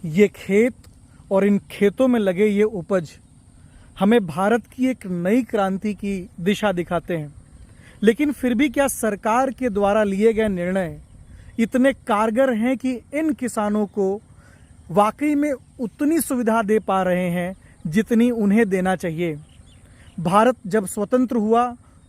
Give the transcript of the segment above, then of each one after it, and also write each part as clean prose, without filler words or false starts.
ये खेत और इन खेतों में लगे ये उपज हमें भारत की एक नई क्रांति की दिशा दिखाते हैं। लेकिन फिर भी क्या सरकार के द्वारा लिए गए निर्णय इतने कारगर हैं कि इन किसानों को वाकई में उतनी सुविधा दे पा रहे हैं जितनी उन्हें देना चाहिए? भारत जब स्वतंत्र हुआ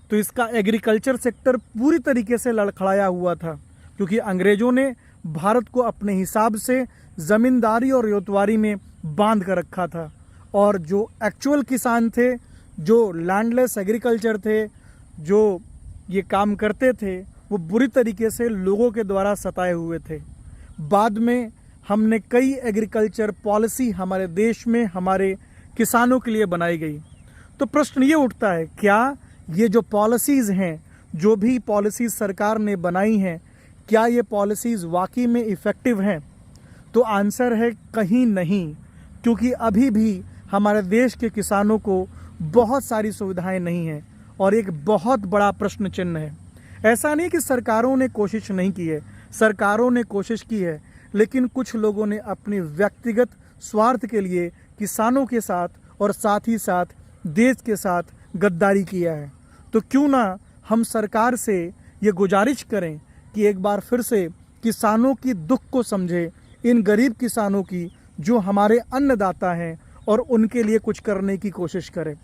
तो इसका एग्रीकल्चर सेक्टर पूरी तरीके से लड़खड़ाया हुआ था, क्योंकि अंग्रेज़ों ने भारत को अपने हिसाब से ज़मींदारी और रेतवारी में बांध कर रखा था। और जो एक्चुअल किसान थे, जो लैंडलेस एग्रीकल्चर थे, जो ये काम करते थे, वो बुरी तरीके से लोगों के द्वारा सताए हुए थे। बाद में हमने कई एग्रीकल्चर पॉलिसी हमारे देश में हमारे किसानों के लिए बनाई गई। तो प्रश्न ये उठता है, क्या ये जो पॉलिसीज़ हैं, जो भी पॉलिसीज़ सरकार ने बनाई हैं, क्या ये पॉलिसीज़ वाकई में इफ़ेक्टिव हैं? तो आंसर है कहीं नहीं, क्योंकि अभी भी हमारे देश के किसानों को बहुत सारी सुविधाएं नहीं हैं और एक बहुत बड़ा प्रश्न चिन्ह है। ऐसा नहीं कि सरकारों ने कोशिश नहीं की है, सरकारों ने कोशिश की है, लेकिन कुछ लोगों ने अपनी व्यक्तिगत स्वार्थ के लिए किसानों के साथ और साथ ही साथ देश के साथ गद्दारी किया है। तो क्यों ना हम सरकार से ये गुजारिश करें कि एक बार फिर से किसानों की दुख को समझे, इन गरीब किसानों की जो हमारे अन्नदाता हैं, और उनके लिए कुछ करने की कोशिश करें।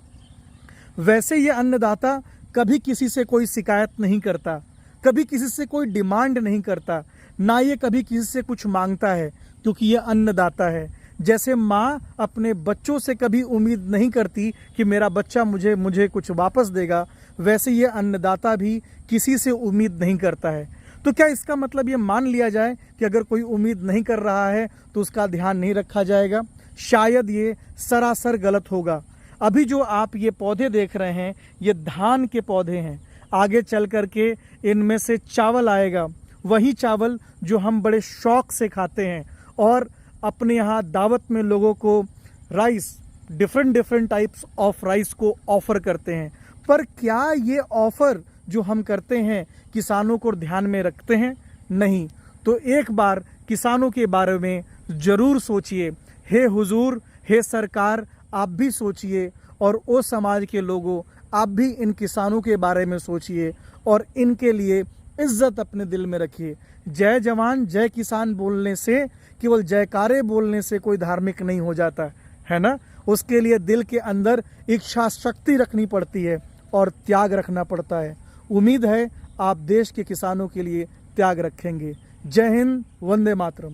वैसे ये अन्नदाता कभी किसी से कोई शिकायत नहीं करता, कभी किसी से कोई डिमांड नहीं करता, ना ये कभी किसी से कुछ मांगता है, क्योंकि ये अन्नदाता है। जैसे माँ अपने बच्चों से कभी उम्मीद नहीं करती कि मेरा बच्चा मुझे कुछ वापस देगा, वैसे ये अन्नदाता भी किसी से उम्मीद नहीं करता है। तो क्या इसका मतलब ये मान लिया जाए कि अगर कोई उम्मीद नहीं कर रहा है तो उसका ध्यान नहीं रखा जाएगा? शायद ये सरासर गलत होगा। अभी जो आप ये पौधे देख रहे हैं, ये धान के पौधे हैं। आगे चल कर के इनमें से चावल आएगा, वही चावल जो हम बड़े शौक से खाते हैं और अपने यहाँ दावत में लोगों को rice, different types of rice को ऑफ़र करते हैं। पर क्या ये ऑफ़र जो हम करते हैं किसानों को ध्यान में रखते हैं? नहीं। तो एक बार किसानों के बारे में ज़रूर सोचिए। हे हुजूर, हे सरकार, आप भी सोचिए, और ओ समाज के लोगों, आप भी इन किसानों के बारे में सोचिए और इनके लिए इज्जत अपने दिल में रखिए। जय जवान जय किसान बोलने से, केवल जयकारे बोलने से कोई धार्मिक नहीं हो जाता है ना। उसके लिए दिल के अंदर इच्छा शक्ति रखनी पड़ती है और त्याग रखना पड़ता है। उम्मीद है आप देश के किसानों के लिए त्याग रखेंगे। जय हिंद, वंदे मातरम।